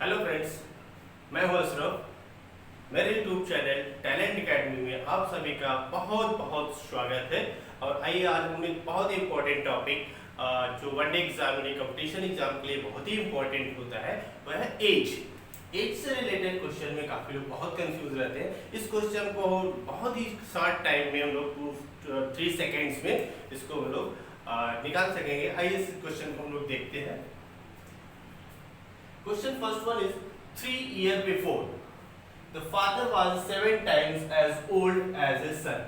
Hello friends, मैं हूं अशरफ। मेरे यूट्यूब चैनल टैलेंट एकेडमी में आप सभी का बहुत बहुत स्वागत है। और आइए आज हम एक बहुत ही इम्पोर्टेंट टॉपिक जो वनडे एग्जाम यानी कंपटीशन एग्जाम के लिए बहुत ही इम्पोर्टेंट होता है वह है एज। एज से रिलेटेड क्वेश्चन में काफ़ी लोग बहुत कंफ्यूज रहते हैं। इस क्वेश्चन को बहुत ही शॉर्ट टाइम में हम लोग 3 सेकेंड्स में इसको हम लोग निकाल सकेंगे। आइए इस क्वेश्चन को हम लोग देखते हैं। Question first one is 3 years before the father was 7 times as old as his son।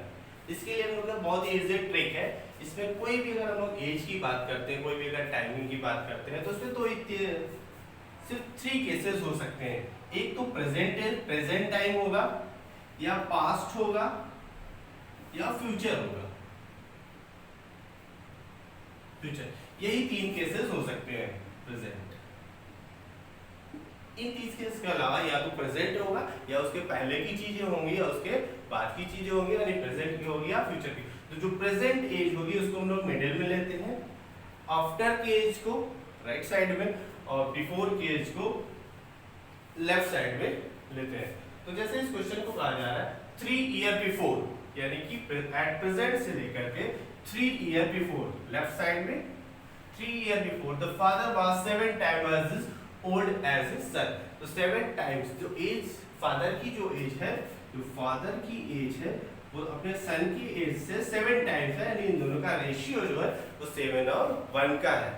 इसके लिए हम लोग का बहुत ही इजी ट्रिक है। इसमें कोई भी अगर हम लोग एज की बात करते हैं, कोई भी अगर टाइमिंग की बात करते हैं, तो उसमें तो सिर्फ 3 केसेस हो सकते हैं। एक तो प्रेजेंट टाइम होगा, या पास्ट होगा, या फ्यूचर होगा। फ्यूचर यही 3 केसेस हो सकते हैं प्रेजेंट। इन 3 केस के अलावा या तो प्रेजेंट होगा, या उसके पहले की चीजें होंगी, या उसके बाद की चीजें होंगी, यानी प्रेजेंट की होगी या फ्यूचर की। तो जो प्रेजेंट एज होगी उसको हम लोग मिडिल में लेते हैं, आफ्टर की एज को राइट साइड में, और बिफोर की एज को लेफ्ट साइड में लेते हैं। तो जैसे इस क्वेश्चन को कहा जा रहा है 3 ईयर बिफोर, यानी कि एट प्रेजेंट से लेकर के 3 ईयर बिफोर, लेफ्ट साइड में 3 year before the father was 7 times old as his सन। तो 7 टाइम्स जो एज फादर की जो एज है, जो फादर की एज है वो अपने सन की एज से 7 टाइम्स है, यानी इन दोनों का रेशियो जो है वो 7 और 1 का है।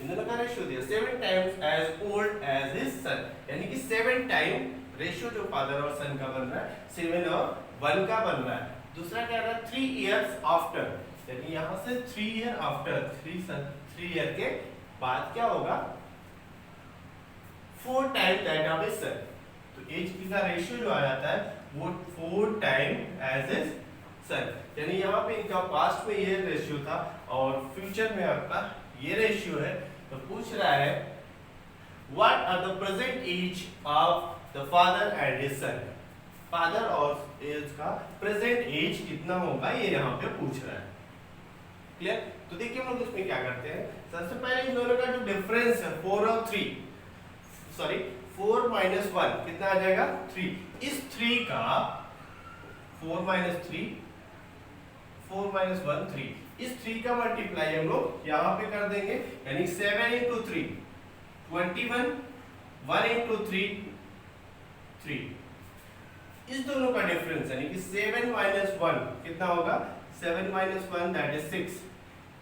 इन दोनों का रेशियो दिया 7 times as old as his son, यानी कि 7 टाइम रेशियो जो फादर और सन का बन रहा है 7 और 1 का बन रहा है। दूसरा क्या रहा है 3 इयर्स आफ्टर, यानी यहाँ से 3 ईयर आफ्टर, 3 ईयर के बाद क्या होगा 4 time that of his son. तो एज का रेशियो जो आ जाता है वो 4 टाइम एज हिज सन, यानी यहाँ पे इनका पास्ट में ये रेशियो था और फ्यूचर में आपका ये रेशियो है। तो पूछ रहा है what are the present age of the father and his son. Father और एज का प्रेजेंट एज कितना होगा ये यहाँ पे पूछ रहा है। क्लियर? तो देखिए हम लोग इसमें क्या करते हैं। सबसे पहले इन दोनों का जो डिफरेंस है 4 और 3, सॉरी 4 माइनस 1 कितना आ जाएगा 3। इस 3 का 4 माइनस 3, 4 माइनस 1 3, इस 3 का मल्टीप्लाई हम लोग यहाँ पे कर देंगे, यानी 7 इंटू 3 21, 1 इंटू 3 3। इस दोनों का डिफरेंस यानी कि 7 माइनस 1 कितना होगा 7 माइनस 1 दैट इज 6।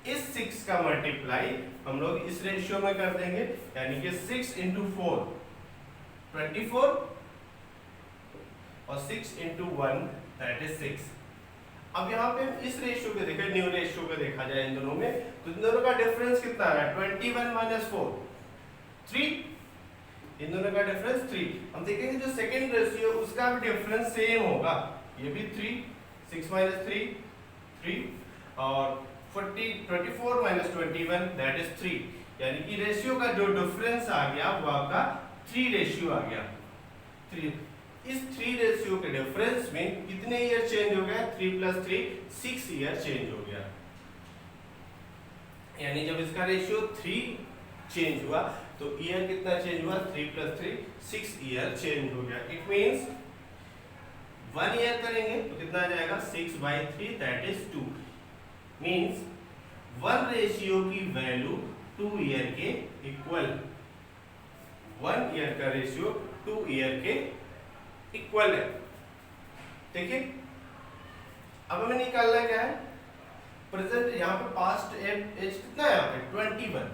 इस 6 का मल्टीप्लाई हम लोग इस रेशियो में कर देंगे, यानी कि 6 इंटू 4 24, और 6 इंटू 1 दैट इज 6। अब यहाँ पे इस रेशियो को देखें, न्यू रेशियो को देखा जाए इन दोनों में, तो इन दोनों का डिफरेंस कितना आ रहा है 21 माइनस 4 3। इन दोनों का डिफरेंस 3। हम देखेंगे जो सेकंड रेशियो उसका भी डिफरेंस सेम होगा, ये भी 3, 6 माइनस 3 3, और 24 माइनस 21 दैट इज 3, यानी कि रेशियो का जो डिफरेंस आ गया वो आपका 3 रेशियो आ गया 3। इस 3 रेशियो के डिफरेंस में कितने ईयर चेंज हो गया 3 प्लस 3 6 ईयर चेंज हो गया। यानी जब इसका रेशियो 3 चेंज हुआ तो ईयर कितना चेंज हुआ 3 प्लस 3 6 ईयर चेंज हो गया। इट मींस 1 ईयर करेंगे तो कितना आ जाएगा 6/3 दैट इज 2। मींस 1 रेशियो की वैल्यू 2 ईयर के इक्वल, 1 ईयर का रेशियो 2 ईयर के इक्वल है। देखिए अब हमें निकालना क्या है प्रेजेंट, यहाँ पे पास्ट एज कितना है यहाँ पे 21,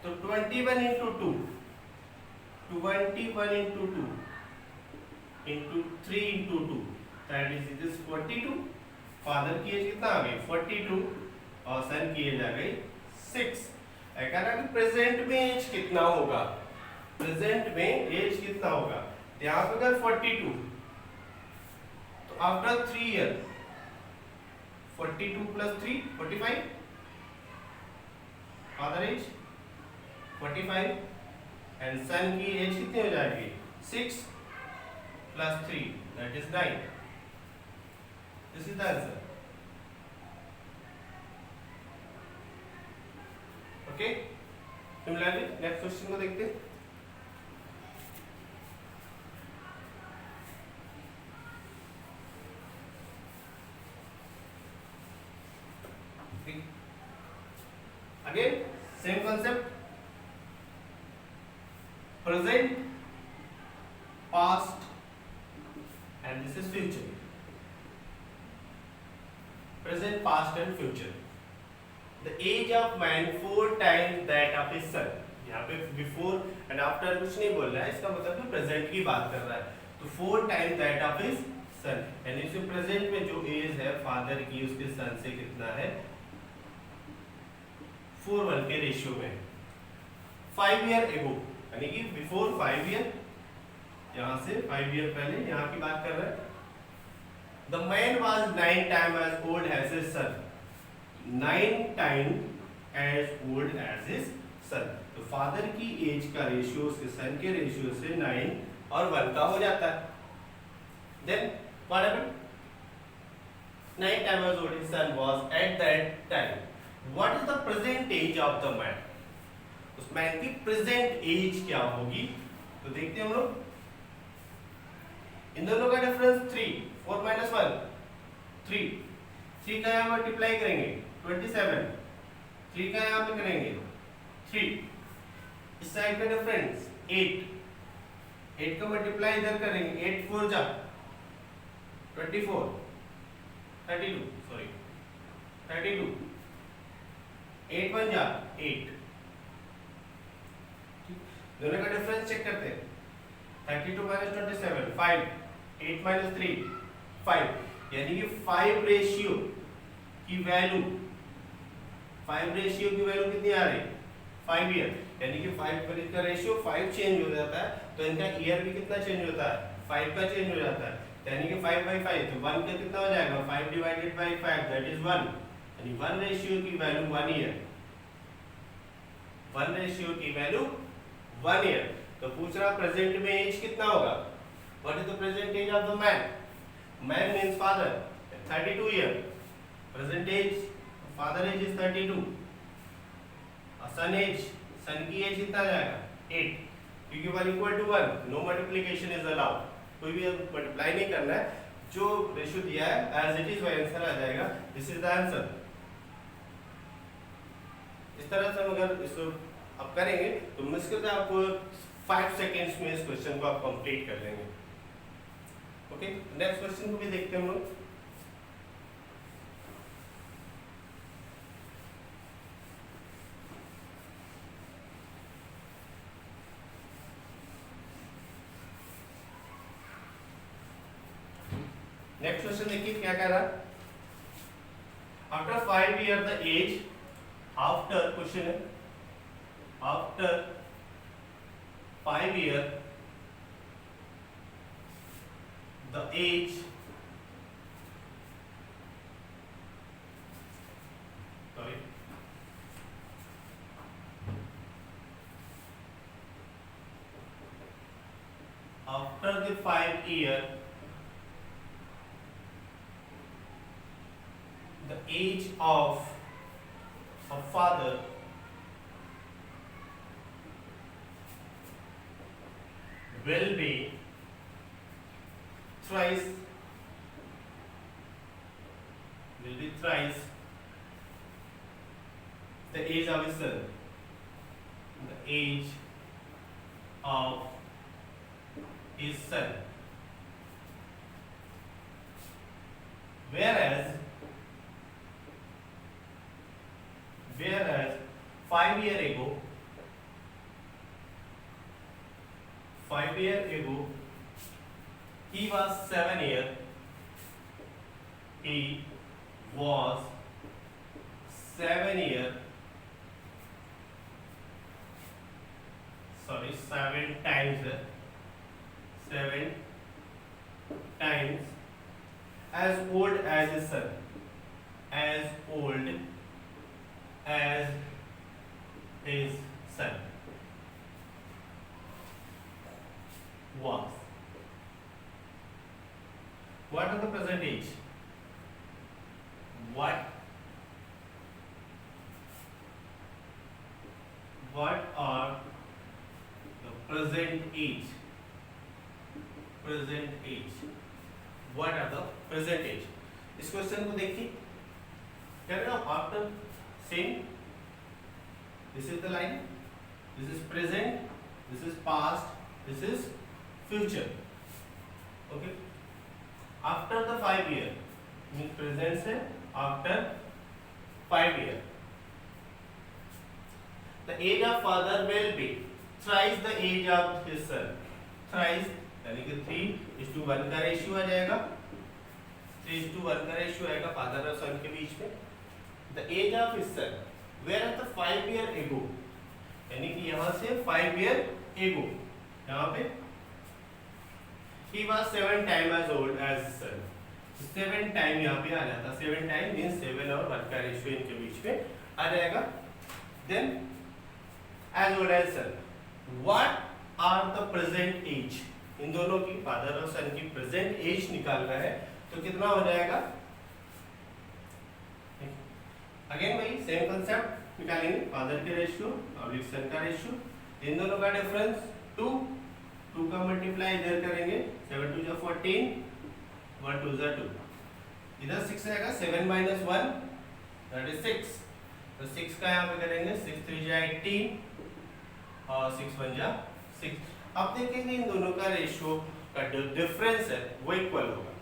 तो 21 into 2 21 into 2 into 3 into 2 that is it is 42। Father की एज कितना आ गई 42 और सन की एज आ गई 6। कहना कि प्रेजेंट में एज कितना होगा, प्रेजेंट में एज कितना होगा, यहाँ पे अगर 42 तो after 3 year 42 plus 3 45, father age 45 and son की एज कितनी हो जाएगी 6 plus 3 that is 9। This is the answer. Okay, similarly next question को देखते हैं। Same concept, present, past and this is future, present, past and future. The age of man 4 times that of his son. यहाँ पे before and after कुछ नहीं बोल रहा है, इसका मतलब तो present की बात कर रहा है. तो 4 times that of his son. यानी इसमें present में जो age है father की उसके son से कितना है, 4:1 के रेशियो में. 5 year ago यानी कि before 5 year, यहाँ से 5 year पहले यहाँ की बात कर रहे हैं. The man was 9 times as old as his son. 9 times as old as his son. तो फादर की एज का रेशियो उसके सन के रेशियो से 9 और 1 का हो जाता है. Then what happened? 9 times as old his son was at that time. What is the present age of the man? उस मैन की प्रेजेंट एज क्या होगी? तो देखते हैं हम लोग. इन दोनों का डिफरेंस 3, 4 minus 1 3, 3 का यहाँ मल्टीप्लाई करेंगे 27, 3 का यहाँ पे करेंगे 3, इस साइड का डिफरेंस 8, 8 का मल्टीप्लाई इधर करेंगे 8 4 जा 24, 32 सॉरी 32, 8 1 जा 8, दोनों का डिफरेंस चेक करते हैं. 32 minus 27 5, 8 minus 3 5, यानी कि 5 रेशियो की वैल्यू, 5 रेशियो की वैल्यू कितनी आ रही है 5 ईयर, यानी कि 5 पर इसका रेशियो 5 चेंज हो जाता है, तो इनका ईयर भी कितना चेंज होता है 5 का चेंज हो जाता है, यानी कि 5/5, तो 1 का कितना हो जाएगा 5 divided by 5 दैट इज 1, यानी 1 रेशियो की वैल्यू 1 ईयर, 1 रेशियो की वैल्यू 1 ईयर. तो पूछ रहा प्रेजेंट में एज कितना होगा. What is the present age of the man. Man means father 32 year, present age father age is 32, और सन एज, सन की एज कितना जाएगा 8, क्योंकि 1 equal to 1 no multiplication is allowed, कोई भी मल्टीप्लाई नहीं करना है, जो रेशियो दिया है एज इट इज वही आंसर आ जाएगा. This is the answer. इस तरह से अगर इसको आप करेंगे तो मुश्किल से आपको 5 सेकेंड्स में इस क्वेश्चन को आप कंप्लीट कर लेंगे. ओके, नेक्स्ट क्वेश्चन को भी देखते हैं हम लोग. नेक्स्ट क्वेश्चन देखिए क्या कह रहा है. After 5 year the age, after question है, after 5 year the age sorry after the 5 year the age of a father will be thrice the age of his son, the age of his son, whereas 5 year ago 5 year ago he was 7 year, he was 7 year, sorry 7 times 7 times as old as his son, as old as his son was. What are the present age? What are the present age? Present age. What are the present age? इस question को देखिए, कह रहे हो after same This is the line. This is present. This is past. This is future. Okay. After the 5 year means present से after 5 year. The age of father will be thrice the age of his son. Thrice यानी कि 3:1 का ratio आ जाएगा. 3:1 का ratio आएगा father और सन के बीच में. The age of his son, whereas the 5 year ago, यानी कि यहाँ से 5 year ago, यहाँ पे he was 7 times as old as his son. 7 time यहाँ पे आ जाता. 7 टाइम मीन्स 7 और 1 का रेशियो इनके बीच में आ जाएगा. Then as old as son. What are the present age? इन दोनों की फादर और सन की प्रेजेंट एज निकालना है तो कितना हो जाएगा. अगेन वही सेम कंसेप्ट निकालेंगे. फादर के रेशियो और सन का रेशियो, इन दोनों का डिफरेंस 2 का मल्टीप्लाई इधर करेंगे. 7 2 14, 1 2 2. इधर 6 आएगा. 7 - 1 दैट इज 6. तो 6 का यहाँ पे करेंगे. 6 3 18 और 6 1 6. अब देखेंगे इन दोनों का रेशियो का जो डिफरेंस है वो इक्वल होगा.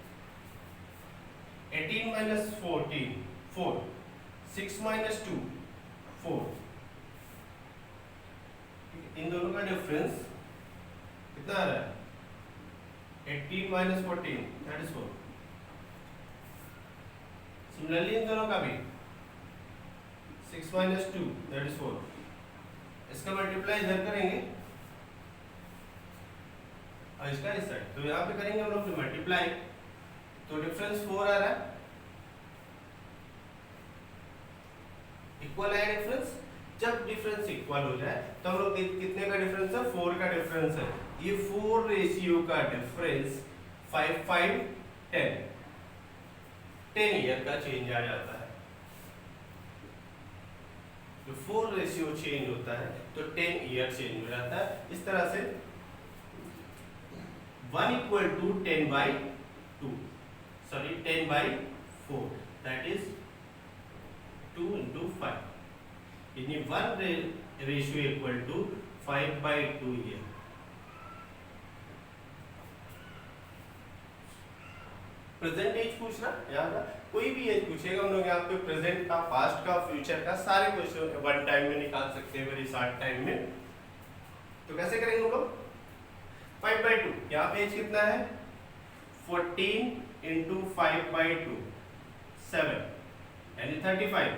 18 - 14 4, 6 - 2 4. इन दोनों का डिफरेंस कितना आ रहा है? 18 - 14 दैट इज 4. सिमिलरली इन दोनों का भी 6 - 2 दैट इज 4. इसका मल्टीप्लाई इधर करेंगे और इसका इस साइड. तो यहाँ पे करेंगे हम लोग मल्टीप्लाई. तो डिफरेंस 4 आ रहा है. इक्वल है डिफरेंस. जब डिफरेंस इक्वल हो जाए तो हम लोग कितने का डिफरेंस है? 4 का डिफरेंस है. ये 4 रेशियो का डिफरेंस 5 5 10 ईयर का चेंज आ जाता है. जो 4 रेशियो चेंज होता है तो 10 ईयर चेंज हो जाता है. इस तरह से 1 = 10/2, sorry 10/4, that is 2 × 5. यानी 1 ratio equal to 5/2 year. Present age पूछना याद है. कोई भी एज पूछेगा हम लोग यहाँ पे प्रेजेंट का, पास्ट का, फ्यूचर का सारे क्वेश्चन वन टाइम में निकाल सकते हैं, वेरी शॉर्ट टाइम में. तो कैसे करेंगे हम लोग? 5/2. यहाँ पे एज कितना है? 14 × 5/2 7 यानी 35.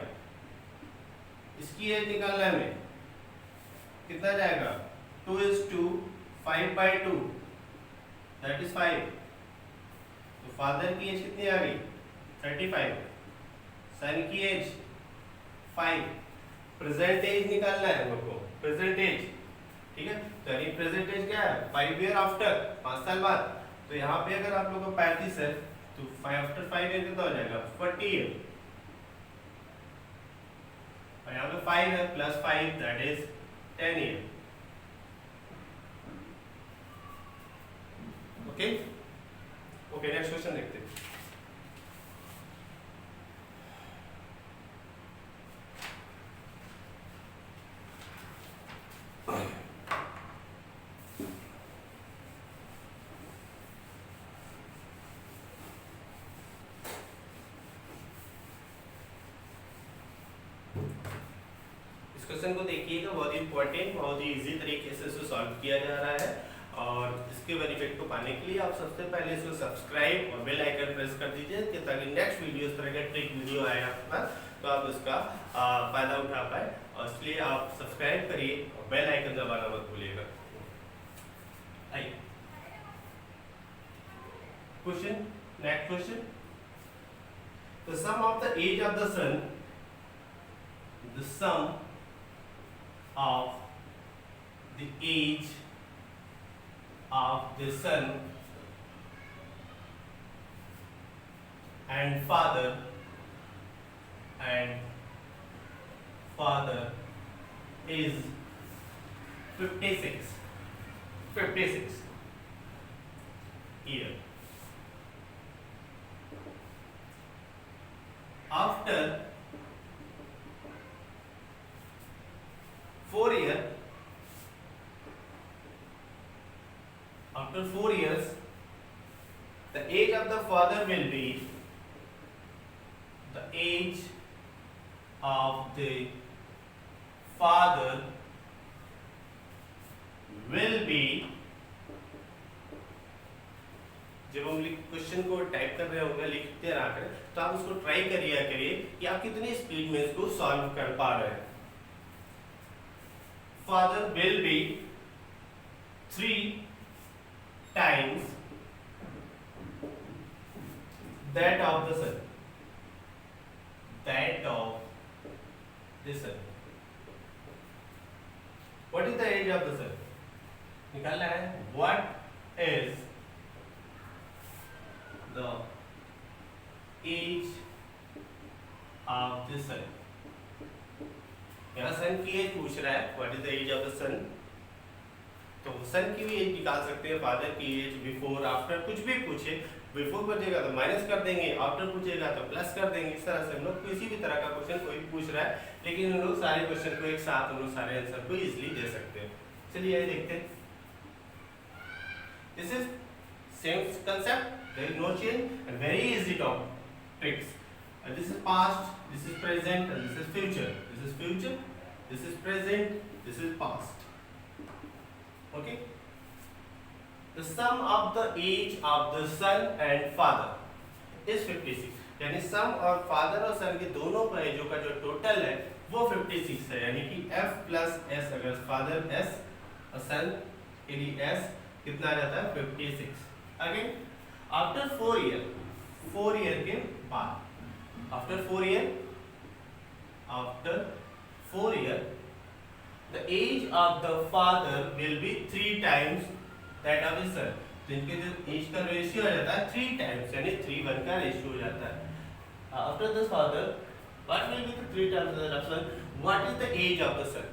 इसकी एज निकालना है हमें. कितना जाएगा? 2 = 5/2 दैट इज 5. तो फादर की एज कितनी आ गई? 35. सन की एज 5. प्रेजेंट एज निकालना है हम लोग को. प्रेजेंट एज ठीक है. तो यानी प्रेजेंट एज क्या है? 5 ईयर आफ्टर, 5 साल बाद. तो यहाँ पे अगर आप लोगों को 35 है तो 5 आफ्टर 5 ईयर कितना हो जाएगा? 40 ईयर. और यहाँ पे 5 है plus 5 that is 10 year. Okay okay. Next question देखते हैं. क्वेश्चन को देखिएगा. बहुत ही इंपॉर्टेंट, बहुत ही इजी तरीके से इसको सॉल्व किया जा रहा है. और इसके बेनिफिट को पाने के लिए आप सबसे पहले इसको सब्सक्राइब और बेल आइकन प्रेस कर दीजिए कि ताकि नेक्स्ट वीडियो इस तरह का ट्रिक वीडियो आए आपके पास तो आप उसका फायदा उठा पाए. और इसलिए आप सब्सक्राइब करिए और बेल आइकन दबाना मत भूलिएगा. आइए question. Next question. The sum of the age of the sun, the sum of the age of the son and father is 56 year. After 4 years, after 4 years, the age of the father will be the age of the father will be, जब हम question को type कर रहे होंगे, लिखते रहा करें, तो आप उसको ट्राई करिए कि आप कितनी स्पीड में इसको सॉल्व कर पा रहे हैं। Father will be 3 times that of the sun, that of the sun. What is the age of the sun? निकालना है। What is the age of the sun? यहाँ सन की एज पूछ रहा है, what is the age of the son. तो son की भी एज निकाल सकते हैं, फादर की एज, बिफोर आफ्टर, कुछ भी पूछे। बिफोर पूछेगा तो माइनस कर देंगे, आफ्टर पूछेगा तो प्लस कर देंगे। इस तरह से हम लोग किसी भी तरह का क्वेश्चन कोई पूछ रहा है, लेकिन हम लोग सारे क्वेश्चन को एक साथ हम लोग सारे आंसर को इजीली दे सकते हैं। चलिए ये देखते हैं। This is same concept, there is no change and very easy topics. This is past, this is present, and this is future. This is future, this is present, this is past. Okay? The sum of the age of the son and father is 56. यानी सम और father और सन के दोनों का एजों का जो total है वो 56 है। यानी कि f प्लस s, अगर फादर s और सन के लिए s कितना आ जाता है 56। अगेन आफ्टर 4 ईयर के बाद, after 4 year, the age of the father will be 3 times that of his son. तो इनके जो एज का रेशियो आ जाता है 3 टाइम्स, यानी 3:1 का रेशियो हो जाता है। After the father, what will be the 3 times that of son? What is the age of the son?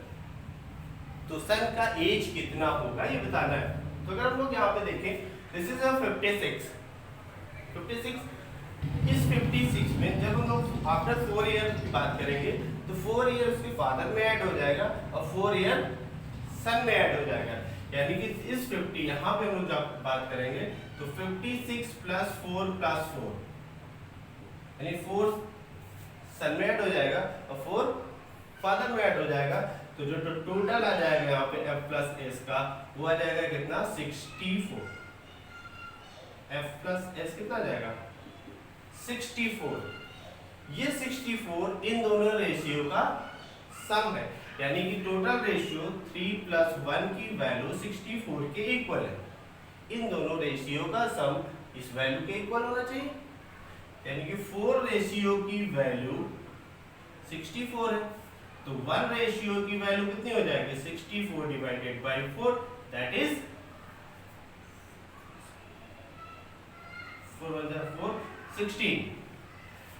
तो सन का एज कितना होगा ये बताना है। तो अगर हम लोग यहाँ पे देखें, this is a 56। इस 56 में जब हम लोग आफ्टर 4 ईयर की बात करेंगे तो 4 ईयर उसके फादर में ऐड हो जाएगा और 4 ईयर सन में ऐड हो जाएगा। यानी कि इस 50 यहाँ पे हम लोग जब बात करेंगे तो 56 प्लस 4 प्लस 4, यानी 4 सन में ऐड हो जाएगा और 4 फादर में ऐड हो जाएगा। तो जो टोटल आ जाएगा यहाँ पे f प्लस s का, वो आ जाएगा कितना 64। f प्लस s कितना आ जाएगा 64। ये 64 इन दोनों रेशियो का सम है, यानी कि टोटल रेशियो 3 प्लस 1 की वैल्यू 64 के इक्वल है। इन दोनों रेशियो का सम इस वैल्यू के इक्वल होना चाहिए, यानी कि 4 रेशियो की वैल्यू 64 है, तो 1 रेशियो की वैल्यू कितनी हो जाएगी 64 divided by 4, that is 16।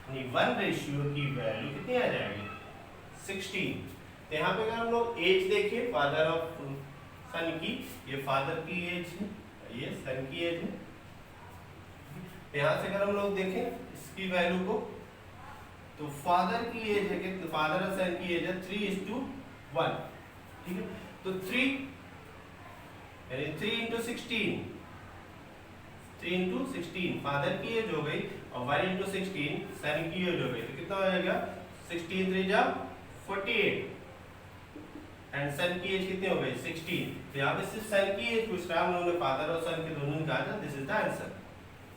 1 ratio की वैल्यू कितनी आ जाएगी 16। तो यहाँ पे अगर हम लोग एज देखें फादर ऑफ सन की, ये फादर की एज है, ये सन की एज है। यहाँ से अगर हम लोग देखें इसकी वैल्यू को, तो फादर की एज है कि फादर और सन की एज है 3:1, ठीक है। तो 3 यानी 3 into 16, 3 into 16 फादर की एज हो गई और 1 into 16 सन की एज हो गई। तो कितना हो जाएगा 16 3 जा 48 एंड सन की एज कितनी हो गई 16। तो यहाँ पे सिर्फ सन की एज पूछ रहा है, हम लोगों ने फादर और सन के दोनों निकाला था। दिस इज द आंसर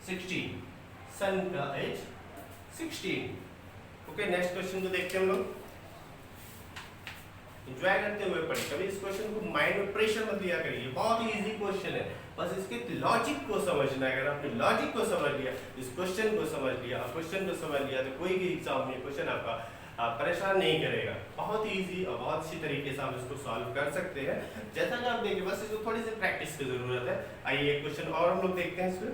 16, सन का एज 16। ओके, नेक्स्ट क्वेश्चन को देखते हैं हम लोग। एंजॉय करते हुए पढ़िए, कभी इस क्वेश्चन को माइंड में प्रेशर मत लिया करिए, बहुत ही इजी क्वेश्चन है, बस इसके लॉजिक को समझना है। अगर आपने लॉजिक को समझ लिया, इस क्वेश्चन को समझ लिया, क्वेश्चन को समझ लिया, तो कोई भी एग्जाम में क्वेश्चन आपका परेशान नहीं करेगा। बहुत ही इजी और बहुत अच्छी तरीके से हम इसको सॉल्व कर सकते हैं। जैसा कि आप देखिए, बस इसको थोड़ी सी प्रैक्टिस की जरूरत है। आइए एक क्वेश्चन और हम लोग देखते हैं इसमें।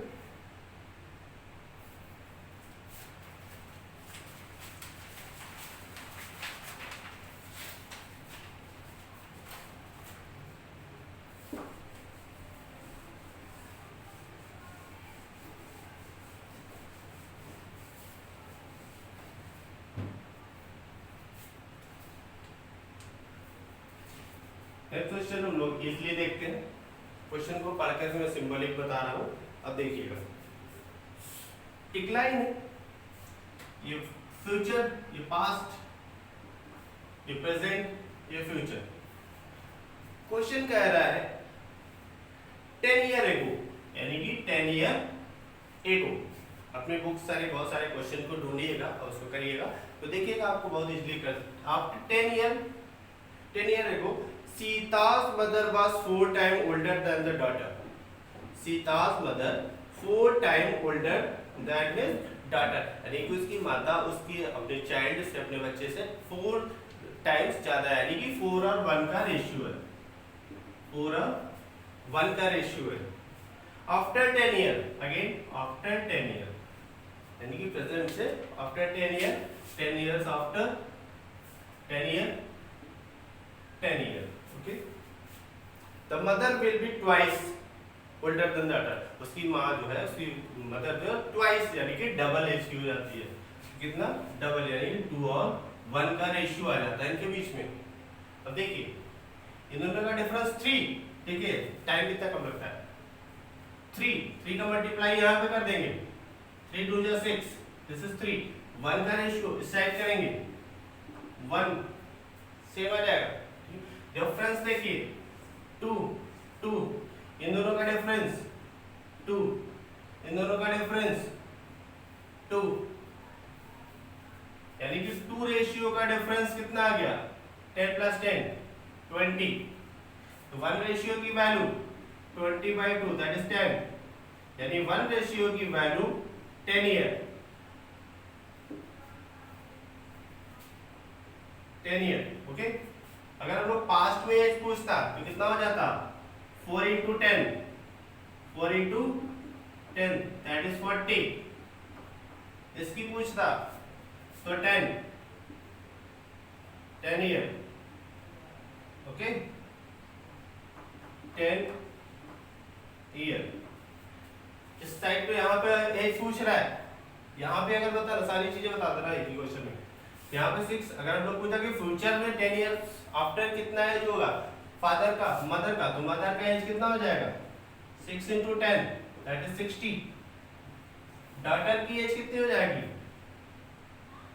नेक्स्ट क्वेश्चन हम लोग इजली देखते हैं। क्वेश्चन को पढ़ कर मैं सिंबलिक बता रहा हूँ, अब देखिएगा। एक लाइन है, ये फ्यूचर, ये पास्ट, ये प्रेजेंट, ये फ्यूचर। क्वेश्चन कह रहा है 10 ईयर एगो, यानी कि 10 ईयर एगो। अपने बुक सारे बहुत सारे क्वेश्चन को ढूंढिएगा और उसको करिएगा तो देखिएगा आपको बहुत इजीली कर। आफ्टर 10 ईयर एगो सीता's mother was 4 times older than the daughter. सीता's mother 4 times older than his daughter, यानी कि उसकी माता उसकी अपने चाइल्ड से, अपने बच्चे से 4 टाइम्स ज्यादा, यानी कि 4 और 1 का रेशियो है, 4 और 1 का रेशियो है। After 10 year, again after 10 year, यानी कि प्रेजेंट से after 10 year, 10 years after 10 year, 10 year, okay. The mother will be twice older than the daughter, उसकी माँ जो है, उसकी मदर जो है ट्वाइस, यानी कि डबल एज की हो जाती है। कितना? डबल, यानी कि 2 और 1 का रेशियो आ जाता है इनके बीच में। अब देखिए इन दोनों का डिफरेंस 3, ठीक है, टाइम कितना कम लगता है, 3 का मल्टीप्लाई यहाँ पे कर देंगे, 3 2 जा 6, दिस इज 3, 1 का रेशियो इस साइड करेंगे, 1 सेम आ जाएगा। डिफरेंस देखिए 2 2, इन दोनों का डिफरेंस 2, इन दोनों का डिफरेंस 2, यानी कि 2 रेशियो का डिफरेंस कितना आ गया, 10 + 10 20। तो 1 रेशियो की वैल्यू 20/2 दैट इज 10, यानी 1 रेशियो की वैल्यू 10 ईयर, 10 ईयर, ओके। अगर हम लोग पास्ट में एज पूछता तो कितना हो जाता, 4 × 10, 4 × 10 दैट इज 40। इसकी पूछता तो 10 ईयर, ओके, 10 ईयर। इस साइड पे यहाँ पे एज पूछ रहा है, यहाँ पे अगर बता सारी चीजें बता देना एक ही क्वेश्चन में। यहाँ पे 6, अगर हम लोग पूछा कि फ्यूचर में 10 इयर्स आफ्टर कितना एज होगा फादर का, मदर का, तो मदर का एज कितना हो जाएगा, 6 × 10 दैट इज 60। डॉटर की एज कितनी हो जाएगी,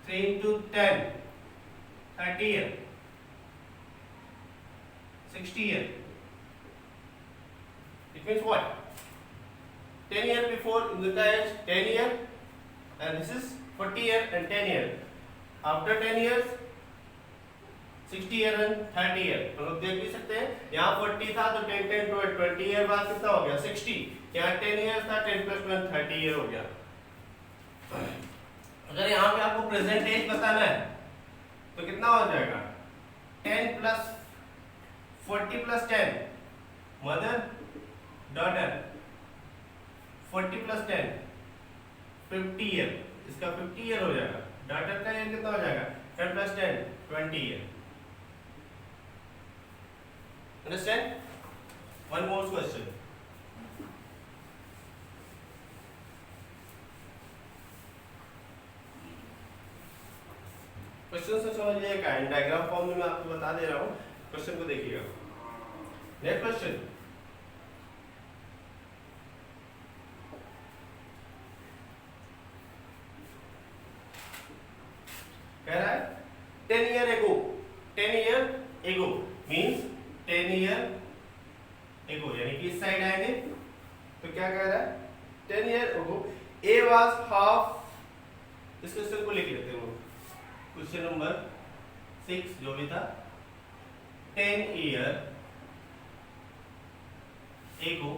3 × 10 30 year, 60 year. It means what? 10 year before the age 10 year and this is 40 year and 10 year. After 10 years 60 year and 30 year. हम लोग देख भी सकते हैं, यहाँ 40 था तो 10 10 20 year बाद कितना हो गया 60, यहाँ 10 years था 10 + 1 30 year हो गया। अगर यहाँ पे आपको प्रेजेंट एज बताना है तो कितना हो जाएगा, 10 + 40 + 10 मदर डॉटर, 40 + 10 50 ईयर, इसका 50 ईयर हो जाएगा। डॉटर का ईयर कितना हो जाएगा, 10 + 10 20 year. Understand? One more question. Question से समझिएगा, डायग्राम फॉर्म में मैं आपको बता दे रहा हूँ, क्वेश्चन को देखिएगा। नेक्स्ट क्वेश्चन, कह रहा है 10 ईयर एगो, 10 ईयर एगो मींस 10 ईयर एगो, यानी कि इस साइड आएंगे तो क्या कह रहा है, 10 year ago A was half, इस क्वेश्चन को लिख लेते हैं, क्वेश्चन नंबर 6 जो भी था, 10 year ago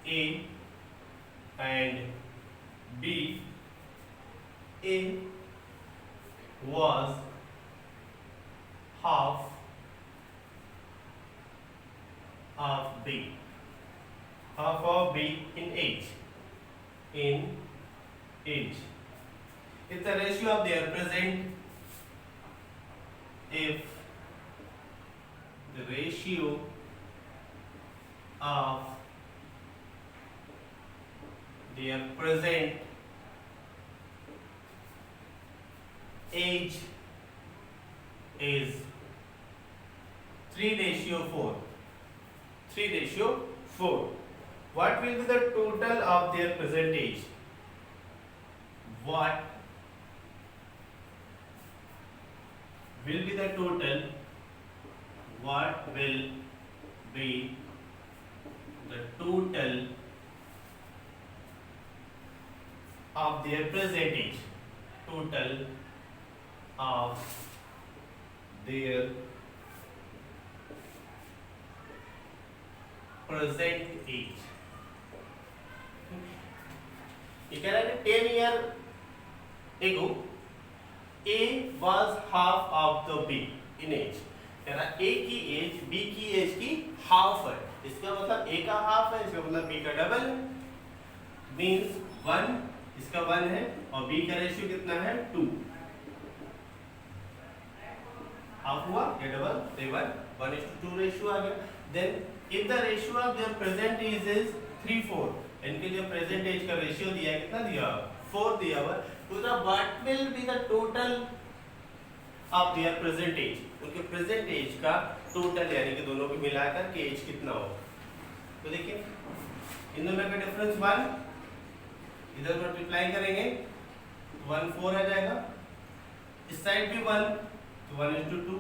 A and B, A was half of B, half of B in age, in age. If the ratio of their present, if the ratio of their present age is 3:4. 3:4. What will be the total of their percentage? What will be the total? What will be the total of their percentage? Total of their present age. You can write 10 years ago, A was half of the B in age. कहना A की as B की as की half है, इसका मतलब A का half है, इसका मतलब B का डबल है, मीन्स 1, इसका 1 है और B का रेशियो कितना है 2. हाफ हुआ या डबल, तो 1:2 रेशियो आ गया. Then if the ratio of their present age is 3:4, इनके जो प्रेजेंट एज का रेशियो दिया है कितना दिया 4 दिया हुआ, तो the what will be the total of their present age, उनके प्रेजेंट एज का टोटल यानी कि दोनों को मिलाकर के एज कितना हो. तो देखिए इन दोनों का डिफरेंस 1, इधर मल्टीप्लाई करेंगे 1 4 आ जाएगा, इस साइड भी 1 तो 1:2,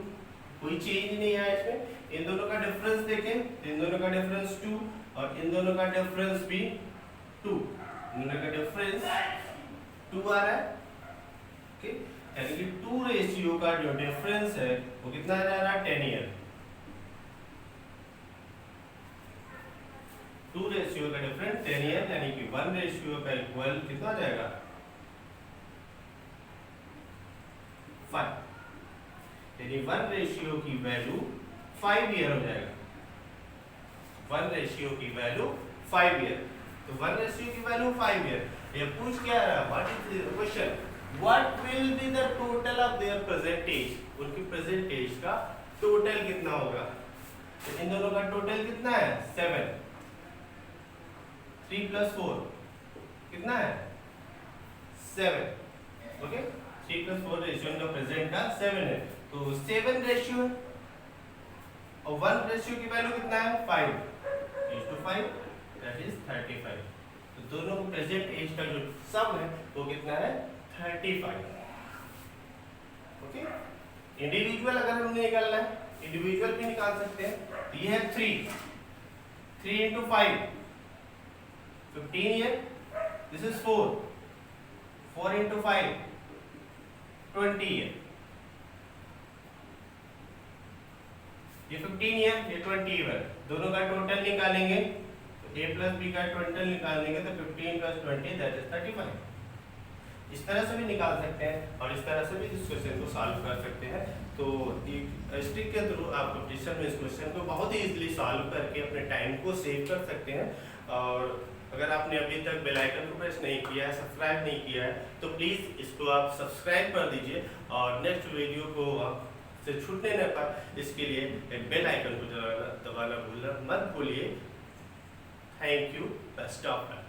कोई चेंज नहीं है इसमें. इन दोनों का डिफरेंस देखें तो इन दोनों का डिफरेंस 2 और इन दोनों का डिफरेंस भी 2, इन दोनों का डिफरेंस 2 आ रहा है. ओके, यानी कि 2 रेशियो का जो डिफरेंस है वो कितना आ जा रहा है 10 ईयर. 2 रेशियो का डिफरेंस 10 ईयर, यानी कि 1 रेशियो का इक्वल कितना आ जाएगा 5. यानी 1 रेशियो की वैल्यू 5 ईयर हो जाएगा. 1 रेशियो की वैल्यू 5 ईयर, तो 1 रेशियो की वैल्यू 5 ईयर. ये पूछ क्या रहा है, what is the question, what will be the total of their present age, उनकी प्रेजेंट एज का टोटल कितना होगा. तो इन दोनों का टोटल कितना है 7, 3 + 4 कितना है 7. ओके, 3 + 4 रेशियो का प्रेजेंट का 7 है, तो 7 रेशियो और 1 रेशियो की वैल्यू कितना है 5:5, दैट इज 35. तो दोनों प्रेजेंट एज का जो सम है वो कितना है 35. ओके, इंडिविजुअल अगर हमने निकालना है इंडिविजुअल भी निकाल सकते हैं. तो ये है 3 × 5 15 ईयर, दिस इज 4 × 5 20 ईयर. ये 15 ईयर, ये 20 ईयर, दोनों का टोटल निकालेंगे तो A + B का टोटल निकालेंगे तो 15 + 20 दैट इज 35. इस तरह से भी निकाल सकते हैं और इस तरह से भी इस क्वेश्चन को सॉल्व कर सकते हैं. तो एक स्टिक के थ्रू आप कंपटीशन में इस क्वेश्चन को बहुत ही इजीली सॉल्व करके अपने टाइम को सेव कर सकते हैं. और अगर आपने अभी तक बेल आइकन को प्रेस नहीं किया है, सब्सक्राइब नहीं किया है, तो प्लीज़ इसको आप सब्सक्राइब कर दीजिए और नेक्स्ट वीडियो को आप से छूटने न पाए इसके लिए बेल आइकन को दबाना मत भूलिए. Thank you, best of luck.